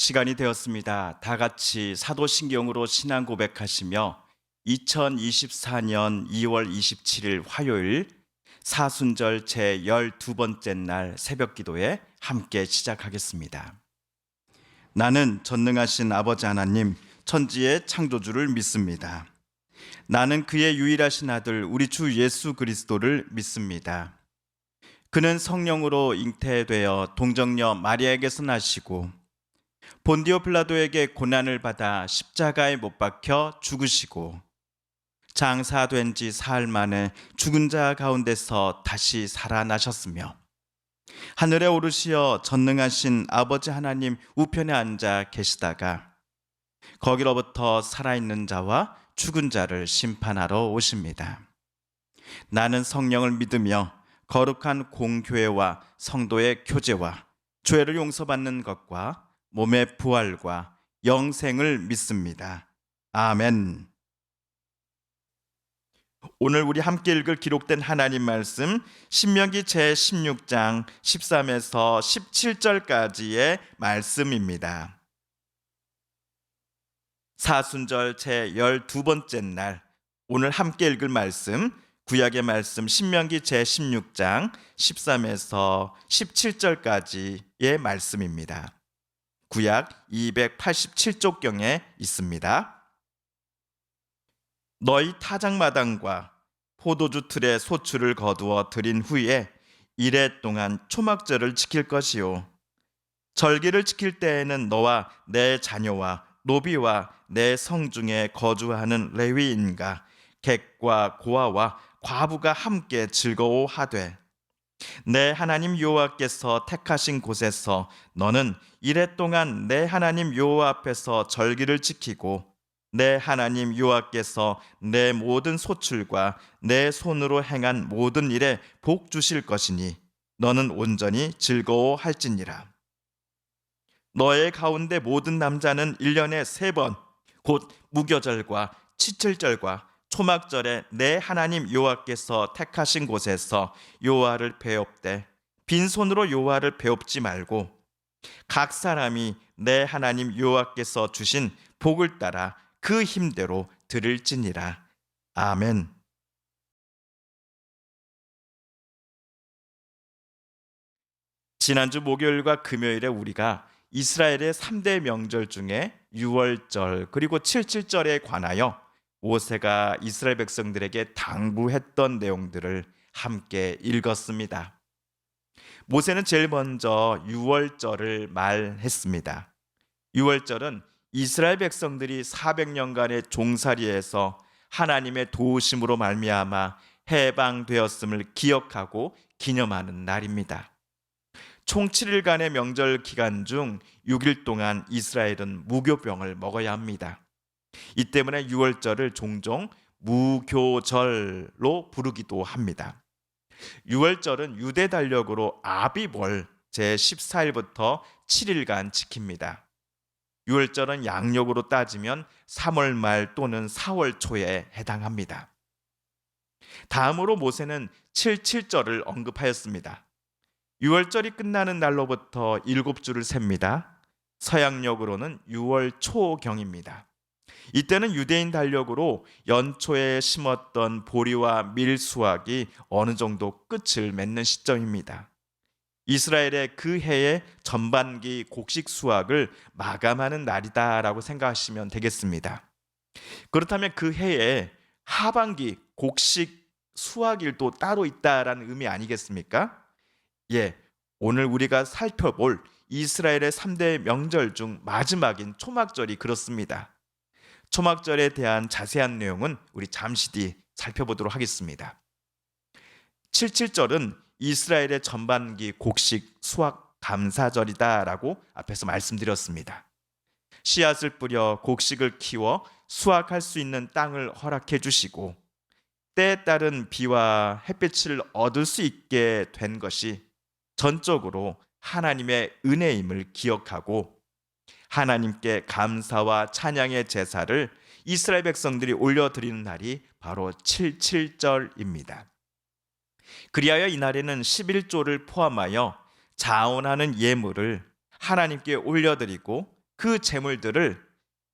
시간이 되었습니다. 다 같이 사도신경으로 신앙 고백하시며 2024년 2월 27일 화요일 사순절 제 12번째 날 새벽 기도에 함께 시작하겠습니다. 나는 전능하신 아버지 하나님 천지의 창조주를 믿습니다. 나는 그의 유일하신 아들 우리 주 예수 그리스도를 믿습니다. 그는 성령으로 잉태되어 동정녀 마리아에게서 나시고 본디오 빌라도에게 고난을 받아 십자가에 못 박혀 죽으시고 장사된 지 사흘 만에 죽은 자 가운데서 다시 살아나셨으며 하늘에 오르시어 전능하신 아버지 하나님 우편에 앉아 계시다가 거기로부터 살아있는 자와 죽은 자를 심판하러 오십니다. 나는 성령을 믿으며 거룩한 공교회와 성도의 교제와 죄를 용서받는 것과 몸의 부활과 영생을 믿습니다. 아멘. 오늘 우리 함께 읽을 기록된 하나님 말씀 신명기 제16장 13에서 17절까지의 말씀입니다. 사순절 제12번째 날 오늘 함께 읽을 말씀 구약의 말씀 신명기 제16장 13에서 17절까지의 말씀입니다. 구약 287쪽경에 있습니다. 너희 타작마당과 포도주 틀에 소출을 거두어 들인 후에 이레 동안 초막절을 지킬 것이요 절기를 지킬 때에는 너와 내 자녀와 노비와 내 성중에 거주하는 레위인과 객과 고아와 과부가 함께 즐거워하되 내 하나님 여호와께서 택하신 곳에서 너는 이레 동안 내 하나님 여호와 앞에서 절기를 지키고 내 하나님 여호와께서 내 모든 소출과 내 손으로 행한 모든 일에 복 주실 것이니 너는 온전히 즐거워할지니라. 너의 가운데 모든 남자는 1년에 3번 곧 무교절과 치칠절과 초막절에 내 하나님 여호와께서 택하신 곳에서 여호와를 배웁되 빈손으로 여호와를 배웁지 말고 각 사람이 내 하나님 여호와께서 주신 복을 따라 그 힘대로 드릴지니라. 아멘. 지난주 목요일과 금요일에 우리가 이스라엘의 3대 명절 중에 유월절 그리고 칠칠절에 관하여 모세가 이스라엘 백성들에게 당부했던 내용들을 함께 읽었습니다. 모세는 제일 먼저 유월절을 말했습니다. 유월절은 이스라엘 백성들이 400년간의 종살이에서 하나님의 도우심으로 말미암아 해방되었음을 기억하고 기념하는 날입니다. 총 7일간의 명절 기간 중 6일 동안 이스라엘은 무교병을 먹어야 합니다. 이 때문에 유월절을 종종 무교절로 부르기도 합니다. 유월절은 유대 달력으로 아비월 제14일부터 7일간 지킵니다. 유월절은 양력으로 따지면 3월 말 또는 4월 초에 해당합니다. 다음으로 모세는 칠칠절을 언급하였습니다. 유월절이 끝나는 날로부터 7주를 셉니다. 서양력으로는 6월 초경입니다. 이때는 유대인 달력으로 연초에 심었던 보리와 밀 수확이 어느 정도 끝을 맺는 시점입니다. 이스라엘의 그 해의 전반기 곡식 수확을 마감하는 날이다라고 생각하시면 되겠습니다. 그렇다면 그 해에 하반기 곡식 수확일도 따로 있다라는 의미 아니겠습니까? 예, 오늘 우리가 살펴볼 이스라엘의 3대 명절 중 마지막인 초막절이 그렇습니다. 초막절에 대한 자세한 내용은 우리 잠시 뒤 살펴보도록 하겠습니다. 칠칠절은 이스라엘의 전반기 곡식 수확 감사절이다라고 앞에서 말씀드렸습니다. 씨앗을 뿌려 곡식을 키워 수확할 수 있는 땅을 허락해 주시고 때에 따른 비와 햇빛을 얻을 수 있게 된 것이 전적으로 하나님의 은혜임을 기억하고 하나님께 감사와 찬양의 제사를 이스라엘 백성들이 올려드리는 날이 바로 칠칠절입니다. 그리하여 이날에는 11조를 포함하여 자원하는 예물을 하나님께 올려드리고 그 제물들을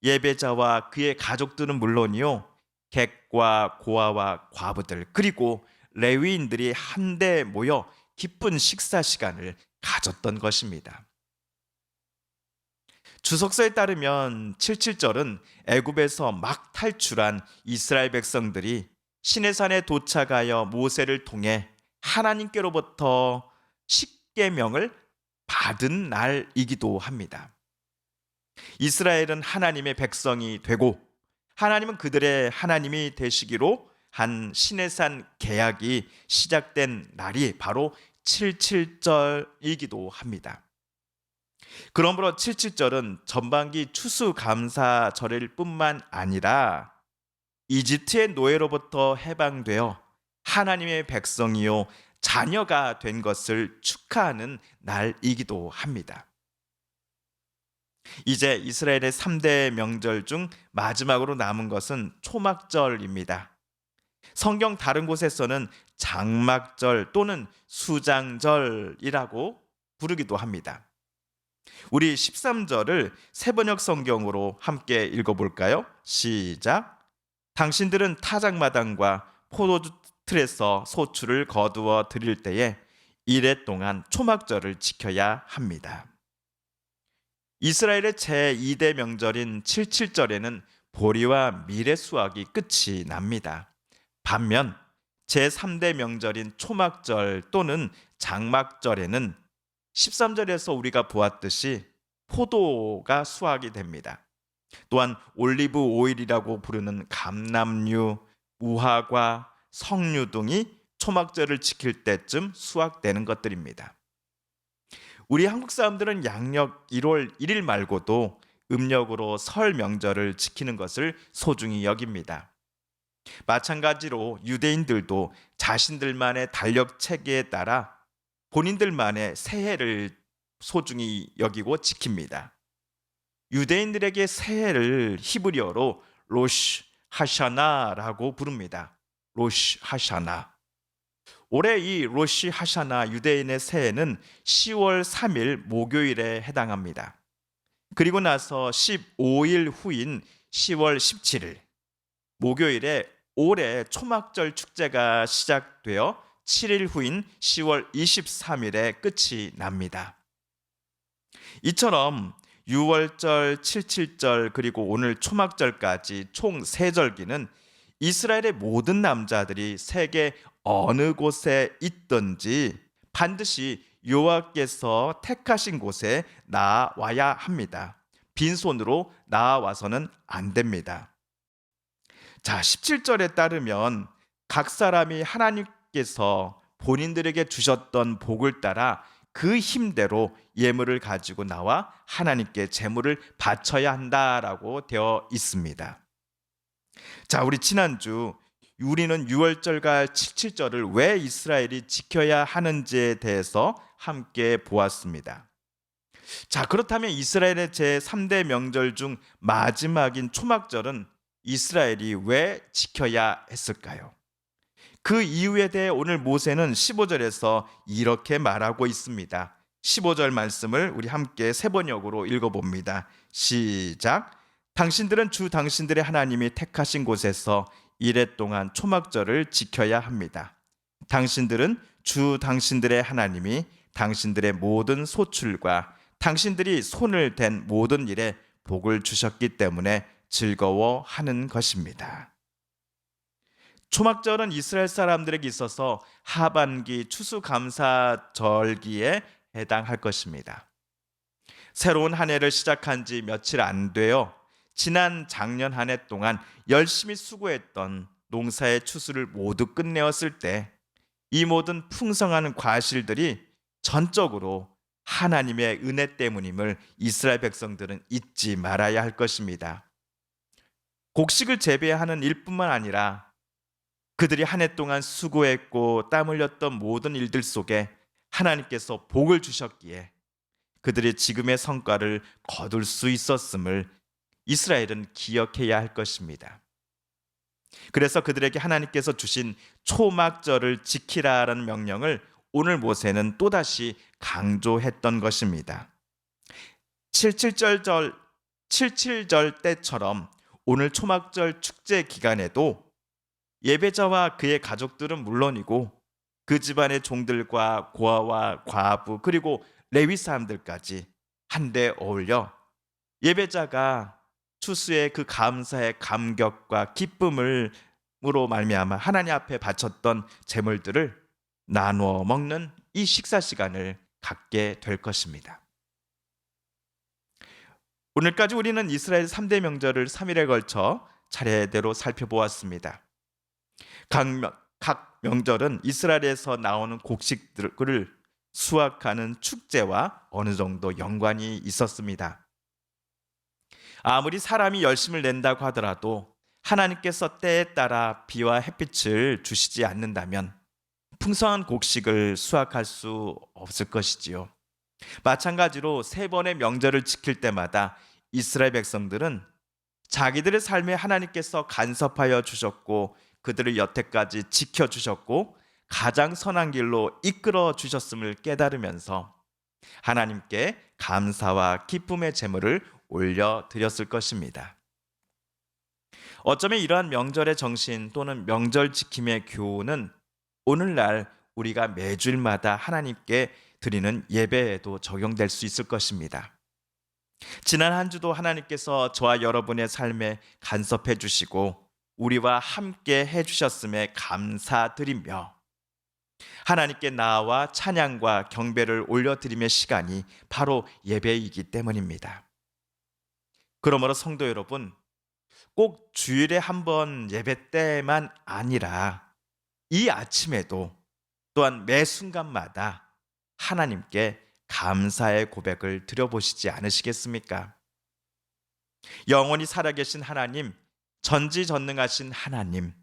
예배자와 그의 가족들은 물론이요, 객과 고아와 과부들 그리고 레위인들이 한데 모여 기쁜 식사 시간을 가졌던 것입니다. 주석서에 따르면 77절은 애굽에서 막 탈출한 이스라엘 백성들이 시내산에 도착하여 모세를 통해 하나님께로부터 십계명을 받은 날이기도 합니다. 이스라엘은 하나님의 백성이 되고 하나님은 그들의 하나님이 되시기로 한 시내산 계약이 시작된 날이 바로 77절이기도 합니다. 그러므로 77절은 전반기 추수감사절일 뿐만 아니라 이집트의 노예로부터 해방되어 하나님의 백성이요 자녀가 된 것을 축하하는 날이기도 합니다. 이제 이스라엘의 3대 명절 중 마지막으로 남은 것은 초막절입니다. 성경 다른 곳에서는 장막절 또는 수장절이라고 부르기도 합니다. 우리 13절을 세번역 성경으로 함께 읽어볼까요? 시작. 당신들은 타작마당과 포도주 틀에서 소출을 거두어 드릴 때에 이레 동안 초막절을 지켜야 합니다. 이스라엘의 제2대 명절인 77절에는 보리와 밀의 수확이 끝이 납니다. 반면 제3대 명절인 초막절 또는 장막절에는 13절에서 우리가 보았듯이 포도가 수확이 됩니다. 또한 올리브 오일이라고 부르는 감람류, 무화과, 석류 등이 초막절을 지킬 때쯤 수확되는 것들입니다. 우리 한국 사람들은 양력 1월 1일 말고도 음력으로 설 명절을 지키는 것을 소중히 여깁니다. 마찬가지로 유대인들도 자신들만의 달력 체계에 따라 본인들만의 새해를 소중히 여기고 지킵니다. 유대인들에게 새해를 히브리어로 로시 하샤나라고 부릅니다. 로시 하샤나. 올해 이 로시 하샤나 유대인의 새해는 10월 3일 목요일에 해당합니다. 그리고 나서 15일 후인 10월 17일 목요일에 올해 초막절 축제가 시작되어 7일 후인 10월 23일에 끝이 납니다. 이처럼 6월절, 77절 그리고 오늘 초막절까지 총 3절기는 이스라엘의 모든 남자들이 세계 어느 곳에 있든지 반드시 여호와께서 택하신 곳에 나와야 합니다. 빈손으로 나와서는 안 됩니다. 자, 17절에 따르면 각 사람이 하나님께서 본인들에게 주셨던 복을 따라 그 힘대로 예물을 가지고 나와 하나님께 제물을 바쳐야 한다라고 되어 있습니다. 자, 우리 지난주 우리는 6월절과 77절을 왜 이스라엘이 지켜야 하는지에 대해서 함께 보았습니다. 자, 그렇다면 이스라엘의 제3대 명절 중 마지막인 초막절은 이스라엘이 왜 지켜야 했을까요? 그 이유에 대해 오늘 모세는 15절에서 이렇게 말하고 있습니다. 15절 말씀을 우리 함께 세번역으로 읽어봅니다. 시작. 당신들은 주 당신들의 하나님이 택하신 곳에서 이레 동안 초막절을 지켜야 합니다. 당신들은 주 당신들의 하나님이 당신들의 모든 소출과 당신들이 손을 댄 모든 일에 복을 주셨기 때문에 즐거워하는 것입니다. 초막절은 이스라엘 사람들에게 있어서 하반기 추수감사절기에 해당할 것입니다. 새로운 한 해를 시작한 지 며칠 안 되어 지난 작년 한 해 동안 열심히 수고했던 농사의 추수를 모두 끝내었을 때 이 모든 풍성한 과실들이 전적으로 하나님의 은혜 때문임을 이스라엘 백성들은 잊지 말아야 할 것입니다. 곡식을 재배하는 일뿐만 아니라 그들이 한 해 동안 수고했고 땀 흘렸던 모든 일들 속에 하나님께서 복을 주셨기에 그들이 지금의 성과를 거둘 수 있었음을 이스라엘은 기억해야 할 것입니다. 그래서 그들에게 하나님께서 주신 초막절을 지키라라는 명령을 오늘 모세는 또다시 강조했던 것입니다. 77절 칠칠절 때처럼 오늘 초막절 축제 기간에도 예배자와 그의 가족들은 물론이고 그 집안의 종들과 고아와 과부 그리고 레위 사람들까지 한데 어울려 예배자가 추수의 그 감사의 감격과 기쁨을 으로 말미암아 하나님 앞에 바쳤던 제물들을 나누어 먹는 이 식사 시간을 갖게 될 것입니다. 오늘까지 우리는 이스라엘 3대 명절을 3일에 걸쳐 차례대로 살펴보았습니다. 각 명절은 이스라엘에서 나오는 곡식들을 수확하는 축제와 어느 정도 연관이 있었습니다. 아무리 사람이 열심을 낸다고 하더라도 하나님께서 때에 따라 비와 햇빛을 주시지 않는다면 풍성한 곡식을 수확할 수 없을 것이지요. 마찬가지로 세 번의 명절을 지킬 때마다 이스라엘 백성들은 자기들의 삶에 하나님께서 간섭하여 주셨고 그들을 여태까지 지켜주셨고 가장 선한 길로 이끌어 주셨음을 깨달으면서 하나님께 감사와 기쁨의 제물을 올려드렸을 것입니다. 어쩌면 이러한 명절의 정신 또는 명절 지킴의 교훈은 오늘날 우리가 매주일마다 하나님께 드리는 예배에도 적용될 수 있을 것입니다. 지난 한 주도 하나님께서 저와 여러분의 삶에 간섭해 주시고 우리와 함께 해주셨음에 감사드리며 하나님께 나와 찬양과 경배를 올려드림의 시간이 바로 예배이기 때문입니다. 그러므로 성도 여러분, 꼭 주일에 한 번 예배 때만 아니라 이 아침에도 또한 매 순간마다 하나님께 감사의 고백을 드려보시지 않으시겠습니까? 영원히 살아계신 하나님, 전지전능하신 하나님,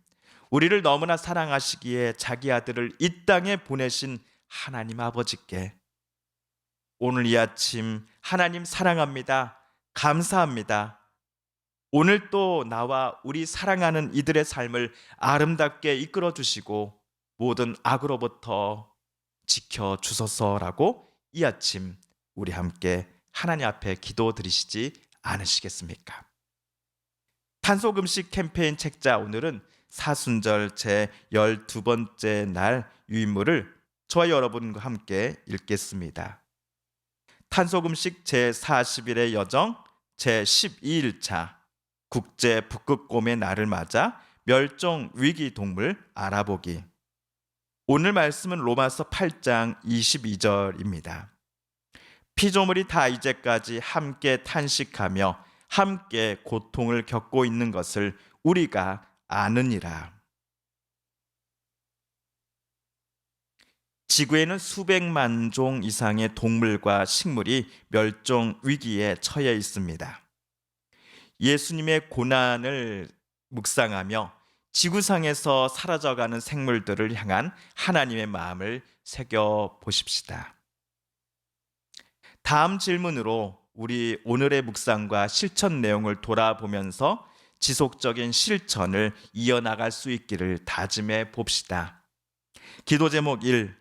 우리를 너무나 사랑하시기에 자기 아들을 이 땅에 보내신 하나님 아버지께 오늘 이 아침 하나님 사랑합니다. 감사합니다. 오늘 또 나와 우리 사랑하는 이들의 삶을 아름답게 이끌어 주시고 모든 악으로부터 지켜 주소서라고 이 아침 우리 함께 하나님 앞에 기도드리시지 않으시겠습니까? 탄소금식 캠페인 책자 오늘은 사순절 제 12번째 날 유인물을 저와 여러분과 함께 읽겠습니다. 탄소금식 제 40일의 여정 제 12일차 국제 북극곰의 날을 맞아 멸종 위기 동물 알아보기. 오늘 말씀은 로마서 8장 22절입니다. 피조물이 다 이제까지 함께 탄식하며 함께 고통을 겪고 있는 것을 우리가 아느니라. 지구에는 수백만 종 이상의 동물과 식물이 멸종 위기에 처해 있습니다. 예수님의 고난을 묵상하며 지구상에서 사라져가는 생물들을 향한 하나님의 마음을 새겨 보십시다. 다음 질문으로 우리 오늘의 묵상과 실천 내용을 돌아보면서 지속적인 실천을 이어나갈 수 있기를 다짐해 봅시다. 기도 제목 1.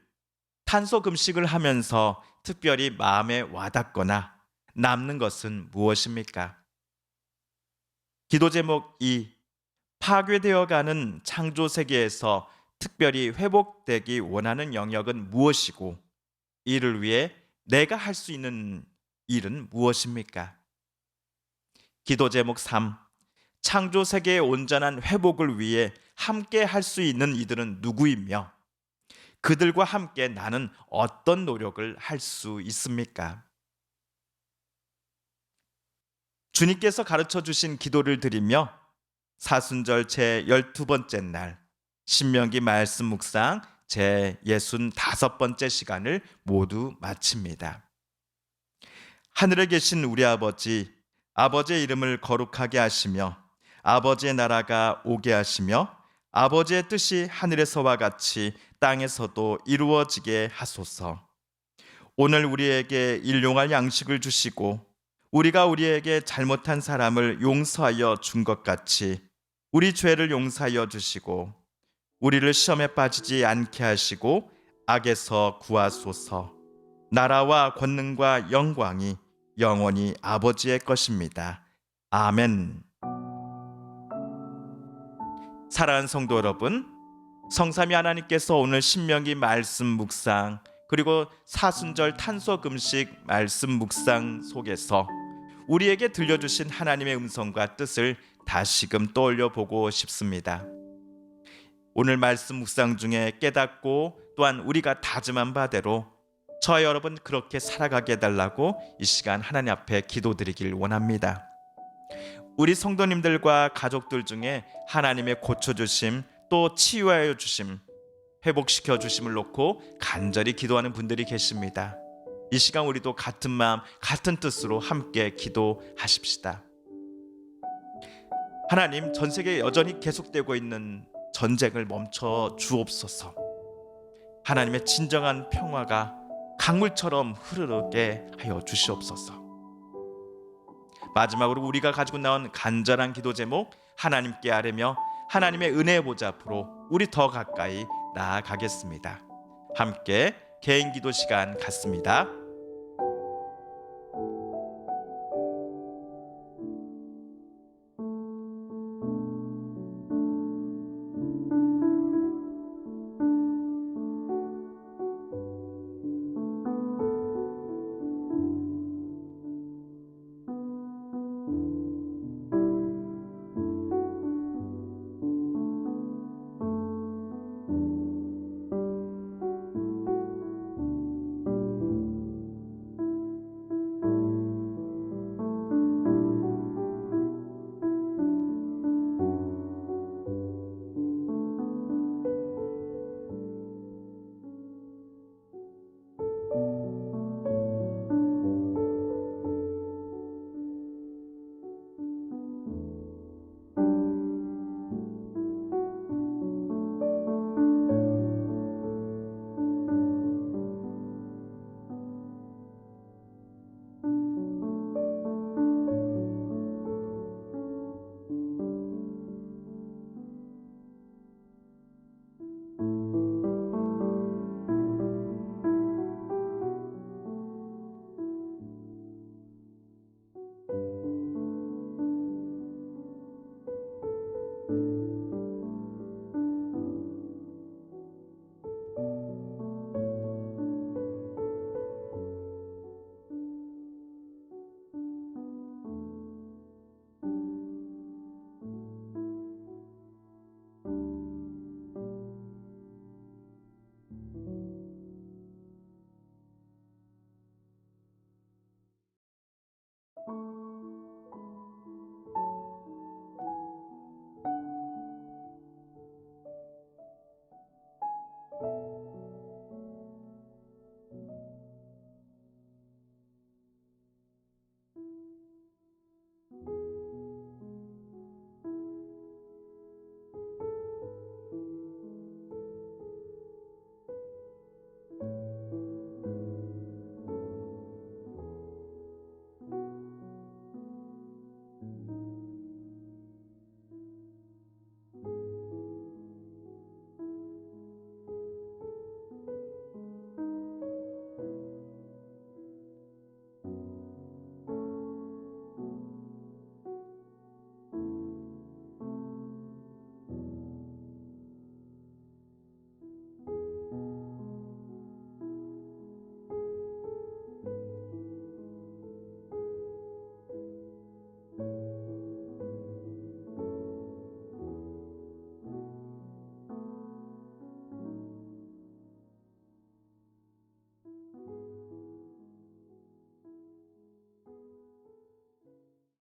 탄소 금식을 하면서 특별히 마음에 와닿거나 남는 것은 무엇입니까? 기도 제목 2. 파괴되어가는 창조 세계에서 특별히 회복되기 원하는 영역은 무엇이고 이를 위해 내가 할 수 있는 일은 무엇입니까? 기도 제목 3. 창조 세계의 온전한 회복을 위해 함께 할 수 있는 이들은 누구이며 그들과 함께 나는 어떤 노력을 할 수 있습니까? 주님께서 가르쳐 주신 기도를 드리며 사순절 제 12번째 날 신명기 말씀 묵상 제 65번째 시간을 모두 마칩니다. 하늘에 계신 우리 아버지, 아버지의 이름을 거룩하게 하시며 아버지의 나라가 오게 하시며 아버지의 뜻이 하늘에서와 같이 땅에서도 이루어지게 하소서. 오늘 우리에게 일용할 양식을 주시고 우리가 우리에게 잘못한 사람을 용서하여 준 것 같이 우리 죄를 용서하여 주시고 우리를 시험에 빠지지 않게 하시고 악에서 구하소서. 나라와 권능과 영광이 영원히 아버지의 것입니다. 아멘. 사랑하는 성도 여러분, 성삼위 하나님께서 오늘 신명기 말씀 묵상 그리고 사순절 탄속 음식 말씀 묵상 속에서 우리에게 들려주신 하나님의 음성과 뜻을 다시금 떠올려 보고 싶습니다. 오늘 말씀 묵상 중에 깨닫고 또한 우리가 다짐한 바대로 저와 여러분 그렇게 살아가게 해달라고 이 시간 하나님 앞에 기도드리길 원합니다. 우리 성도님들과 가족들 중에 하나님의 고쳐주심 또 치유하여 주심 회복시켜 주심을 놓고 간절히 기도하는 분들이 계십니다. 이 시간 우리도 같은 마음 같은 뜻으로 함께 기도하십시다. 하나님, 전 세계에 여전히 계속되고 있는 전쟁을 멈춰 주옵소서. 하나님의 진정한 평화가 강물처럼 흐르게 하여 주시옵소서. 마지막으로 우리가 가지고 나온 간절한 기도 제목 하나님께 아뢰며 하나님의 은혜의 보좌 앞으로 우리 더 가까이 나아가겠습니다. 함께 개인 기도 시간 갖습니다.